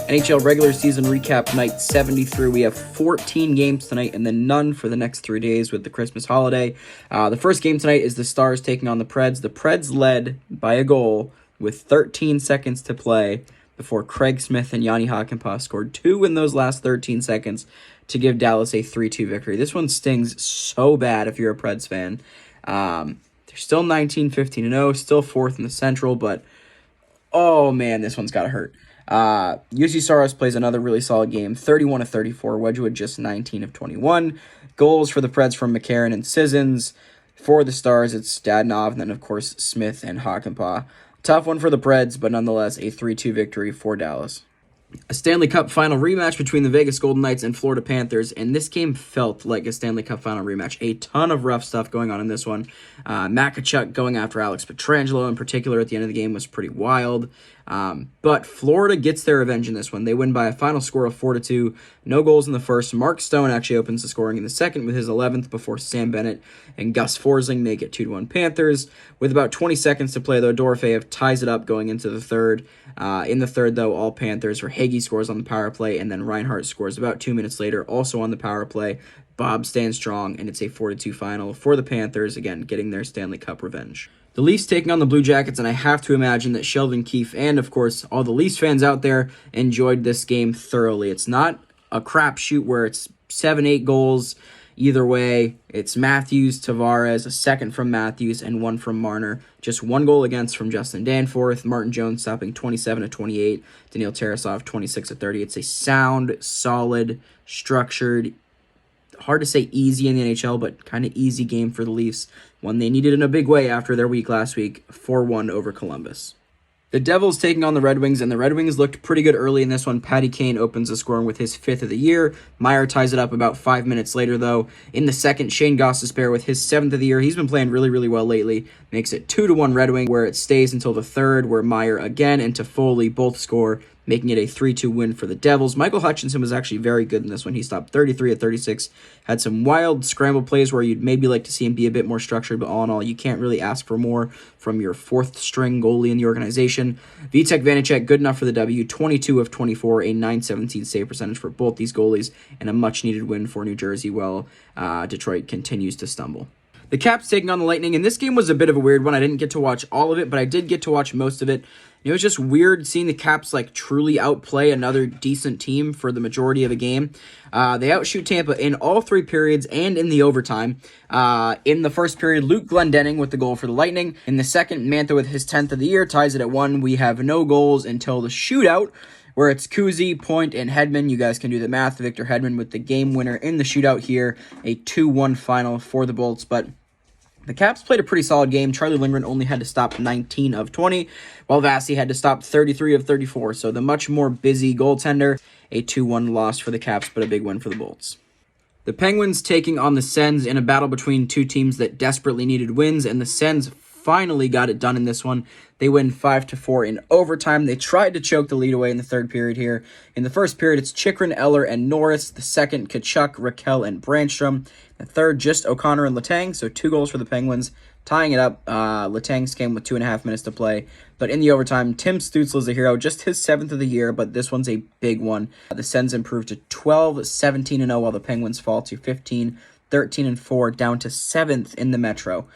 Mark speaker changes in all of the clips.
Speaker 1: NHL regular season recap night 73. We have 14 games tonight and then none for the next 3 days with the Christmas holiday. The first game tonight is the Stars taking on the Preds. The Preds led by a goal with 13 seconds to play before Craig Smith and Yanni Hakanpää scored 2 in those last 13 seconds to give Dallas a 3-2 victory. This one stings so bad if you're a Preds fan. They're still 19-15-0, still fourth in the Central, but oh man, this one's got to hurt. UC Saros plays another really solid game, 31-34. Wedgwood just 19 of 21. Goals for the Preds from McCarron and Sissons. For the Stars, it's Dadonov, and then, of course, Smith and Hakanpää. Tough one for the Preds, but nonetheless a 3-2 victory for Dallas. A Stanley Cup final rematch between the Vegas Golden Knights and Florida Panthers, and this game felt like a Stanley Cup final rematch. A ton of rough stuff going on in this one. Matt Tkachuk going after Alex Pietrangelo in particular at the end of the game was pretty wild. But Florida gets their revenge in this one. They win by a final score of 4-2. No goals in the first. Mark Stone actually opens the scoring in the second with his 11th before Sam Bennett and Gus Forsling make it 2-1 Panthers. With about 20 seconds to play, though, Dorofeyev ties it up going into the third. In the third, though, all Panthers. Hagee scores on the power play, and then Reinhart scores about 2 minutes later, also on the power play. Bob stands strong, and it's a 4-2 final for the Panthers, again, getting their Stanley Cup revenge. The Leafs taking on the Blue Jackets, and I have to imagine that Sheldon Keefe and, of course, all the Leafs fans out there enjoyed this game thoroughly. It's not a crapshoot where it's 7-8 goals either way. It's Matthews, Tavares, a second from Matthews, and one from Marner. Just one goal against from Justin Danforth. Martin Jones stopping 27-28. Daniil Tarasov 26-30. It's a sound, solid, structured, hard to say easy in the NHL, but kind of easy game for the Leafs. One they needed in a big way after their week last week, 4-1 over Columbus. The Devils taking on the Red Wings, and the Red Wings looked pretty good early in this one. Patty Kane opens the scoring with his 5th of the year. Meyer ties it up about 5 minutes later, though. In the second, Shane Gostisbehere with his 7th of the year. He's been playing really, really well lately. Makes it 2-1 Red Wing, where it stays until the third, where Meyer again and Toffoli both score, making it a 3-2 win for the Devils. Michael Hutchinson was actually very good in this one. He stopped 33 of 36, had some wild scramble plays where you'd maybe like to see him be a bit more structured, but all in all, you can't really ask for more from your 4th-string goalie in the organization. Vitek Vanacek, good enough for the W, 22 of 24, a .917 save percentage for both these goalies, and a much-needed win for New Jersey while Detroit continues to stumble. The Caps taking on the Lightning, and this game was a bit of a weird one. I didn't get to watch all of it, but I did get to watch most of it. It was just weird seeing the Caps truly outplay another decent team for the majority of a game. They outshoot Tampa in all 3 periods and in the overtime. In the first period, Luke Glendening with the goal for the Lightning. In the second, Mantha with his 10th of the year ties it at 1. We have no goals until the shootout, where it's Kuzi, Point, and Hedman. You guys can do the math. Victor Hedman with the game winner in the shootout here. A 2-1 final for the Bolts, but the Caps played a pretty solid game. Charlie Lindgren only had to stop 19 of 20, while Vasi had to stop 33 of 34. So the much more busy goaltender, a 2-1 loss for the Caps, but a big win for the Bolts. The Penguins taking on the Sens in a battle between two teams that desperately needed wins, and the Sens finally got it done in this one. They win 5-4 in overtime. They tried to choke the lead away in the third period here. In the first period, it's Chychrun, Eller, and Norris. The second, Tkachuk, Raquel, and Brandstrom. The third, just O'Connor and Letang, so 2 goals for the Penguins. Tying it up, Letang's came with 2.5 minutes to play. But in the overtime, Tim Stützle is a hero, just his 7th of the year, but this one's a big one. The Sens improve to 12-17-0, while the Penguins fall to 15-13-4, down to 7th in the Metro.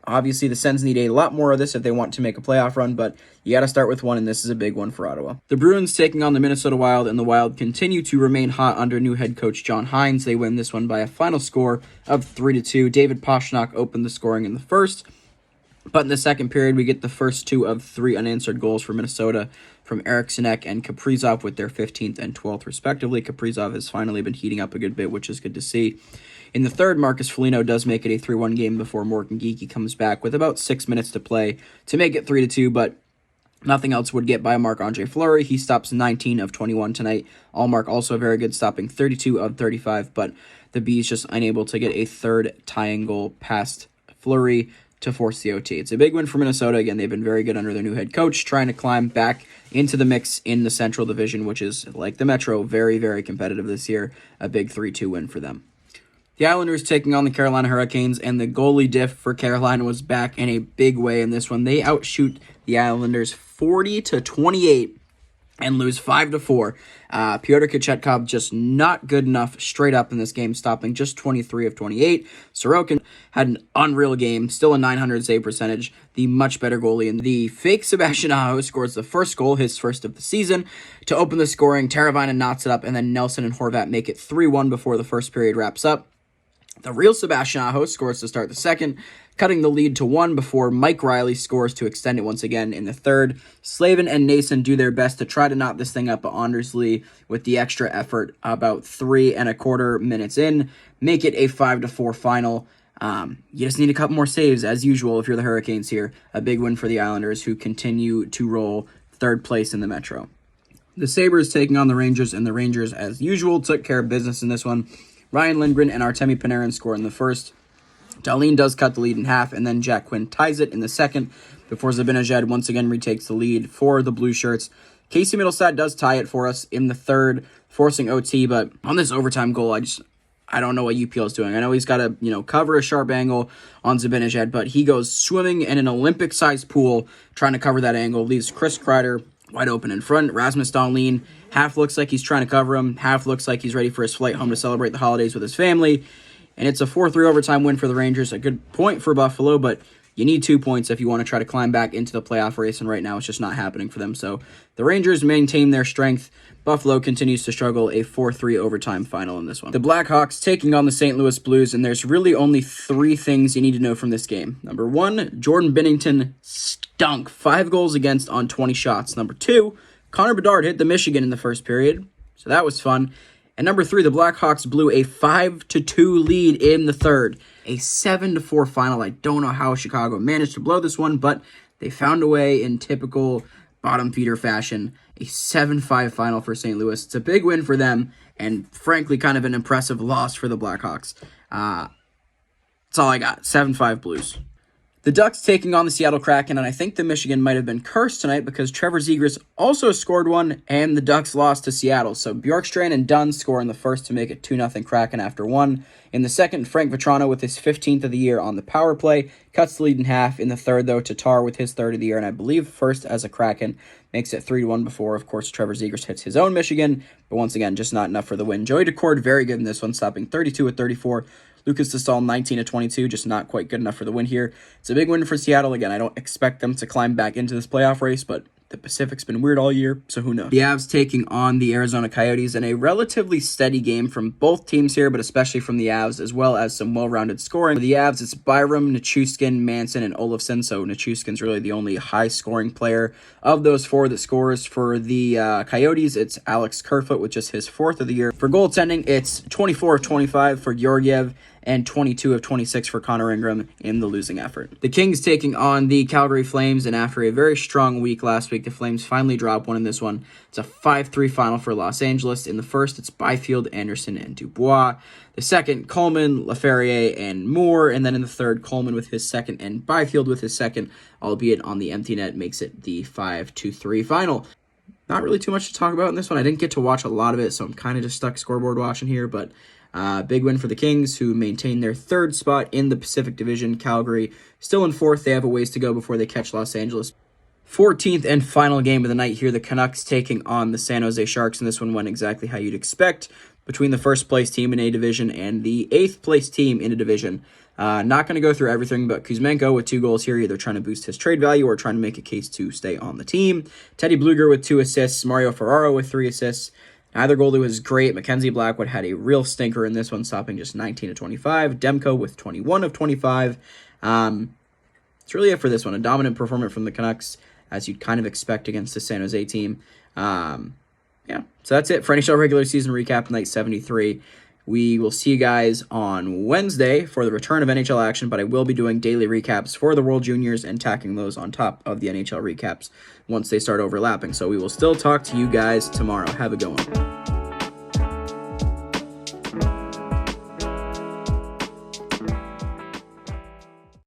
Speaker 1: Obviously, the Sens need a lot more of this if they want to make a playoff run, but you got to start with one, and this is a big one for Ottawa. The Bruins taking on the Minnesota Wild, and the Wild continue to remain hot under new head coach John Hines. They win this one by a final score of 3-2. David Pastrnak opened the scoring in the first, but in the second period, we get the first 2 of 3 unanswered goals for Minnesota from Eriksson Ek and Kaprizov with their 15th and 12th, respectively. Kaprizov has finally been heating up a good bit, which is good to see. In the third, Marcus Foligno does make it a 3-1 game before Morgan Geekie comes back with about 6 minutes to play to make it 3-2, but nothing else would get by Marc-Andre Fleury. He stops 19 of 21 tonight. Allmark also very good, stopping 32 of 35, but the Bees just unable to get a third tying goal past Fleury to force the OT. It's a big win for Minnesota. Again, they've been very good under their new head coach, trying to climb back into the mix in the Central Division, which is, like the Metro, very, very competitive this year. A big 3-2 win for them. The Islanders taking on the Carolina Hurricanes, and the goalie diff for Carolina was back in a big way in this one. They outshoot the Islanders 40-28 and lose 5-4. Pyotr Kochetkov just not good enough straight up in this game, stopping just 23 of 28. Sorokin had an unreal game, still a 900 save percentage, the much better goalie. And the fake Sebastian Aho scores the first goal, his first of the season, to open the scoring. Teravainen knots it up, and then Nelson and Horvat make it 3-1 before the first period wraps up. The real Sebastian Aho scores to start the second, cutting the lead to 1 before Mike Riley scores to extend it once again in the third. Slavin and Nason do their best to try to knot this thing up, but Anders Lee, with the extra effort, about 3.25 minutes in, make it a 5-4 final. You just need a couple more saves, as usual, if you're the Hurricanes here. A big win for the Islanders, who continue to roll third place in the Metro. The Sabres taking on the Rangers, and the Rangers, as usual, took care of business in this one. Ryan Lindgren and Artemi Panarin score in the first. Dahlin does cut the lead in half, and then Jack Quinn ties it in the second before Zibanejad once again retakes the lead for the Blue Shirts. Casey Middlestad does tie it for us in the third, forcing OT, but on this overtime goal, I don't know what UPL is doing. I know he's got to, cover a sharp angle on Zibanejad, but he goes swimming in an Olympic-sized pool trying to cover that angle, leaves Chris Kreider wide open in front. Rasmus Dahlin half looks like he's trying to cover him, half looks like he's ready for his flight home to celebrate the holidays with his family. And it's a 4-3 overtime win for the Rangers. A good point for Buffalo, but you need 2 points if you want to try to climb back into the playoff race, and right now it's just not happening for them. So the Rangers maintain their strength. Buffalo continues to struggle. A 4-3 overtime final in this one. The Blackhawks taking on the St. Louis Blues, and there's really only 3 things you need to know from this game. Number 1, Jordan Binnington stunk. 5 goals against on 20 shots. Number 2, Connor Bedard hit the Michigan in the first period, so that was fun. And number 3, the Blackhawks blew a 5-2 lead in the third. A 7-4 final. I don't know how Chicago managed to blow this one, but they found a way in typical bottom feeder fashion. A 7-5 final for St. Louis. It's a big win for them, and frankly, kind of an impressive loss for the Blackhawks. That's all I got. 7-5 Blues. The Ducks taking on the Seattle Kraken, and I think the Michigan might have been cursed tonight because Trevor Zegras also scored one, and the Ducks lost to Seattle. So Bjorkstrand and Dunn score in the first to make it 2-0 Kraken after 1. In the second, Frank Vetrano with his 15th of the year on the power play cuts the lead in half. In the third, though, Tatar with his 3rd of the year, and I believe first as a Kraken, makes it 3-1 before, of course, Trevor Zegras hits his own Michigan, but once again, just not enough for the win. Joey Decord, very good in this one, stopping 32 of 34. Lucas Dostal, 19 of 22, just not quite good enough for the win here. It's a big win for Seattle. Again, I don't expect them to climb back into this playoff race, but the Pacific's been weird all year, so who knows. The Avs taking on the Arizona Coyotes in a relatively steady game from both teams here, but especially from the Avs, as well as some well-rounded scoring. For the Avs, it's Byram, Nichushkin, Manson, and Olofsson, so Nichushkin's really the only high-scoring player of those 4 that scores. For the Coyotes, it's Alex Kerfoot with just his 4th of the year. For goaltending, it's 24 of 25 for Georgiev, and 22 of 26 for Connor Ingram in the losing effort. The Kings taking on the Calgary Flames, and after a very strong week last week, the Flames finally drop one in this one. It's a 5-3 final for Los Angeles. In the first, it's Byfield, Anderson, and Dubois. The second, Coleman, Laferriere, and Moore. And then in the third, Coleman with his second and Byfield with his second, albeit on the empty net, makes it the 5-3 final. Not really too much to talk about in this one. I didn't get to watch a lot of it, so I'm kind of just stuck scoreboard watching here, but big win for the Kings, who maintain their 3rd spot in the Pacific Division. Calgary still in 4th. They have a ways to go before they catch Los Angeles. 14th and final game of the night here. The Canucks taking on the San Jose Sharks, and this one went exactly how you'd expect between the first-place team in a division and the 8th-place team in a division. Not going to go through everything, but Kuzmenko with 2 goals here, either trying to boost his trade value or trying to make a case to stay on the team. Teddy Bluger with 2 assists. Mario Ferraro with 3 assists. Neither goalie was great. Mackenzie Blackwood had a real stinker in this one, stopping just 19 of 25. Demko with 21 of 25. It's really it for this one. A dominant performance from the Canucks, as you'd kind of expect against the San Jose team. So that's it for NHL regular season recap, night 73. We will see you guys on Wednesday for the return of NHL action, but I will be doing daily recaps for the World Juniors and tacking those on top of the NHL recaps once they start overlapping. So we will still talk to you guys tomorrow. Have a good one.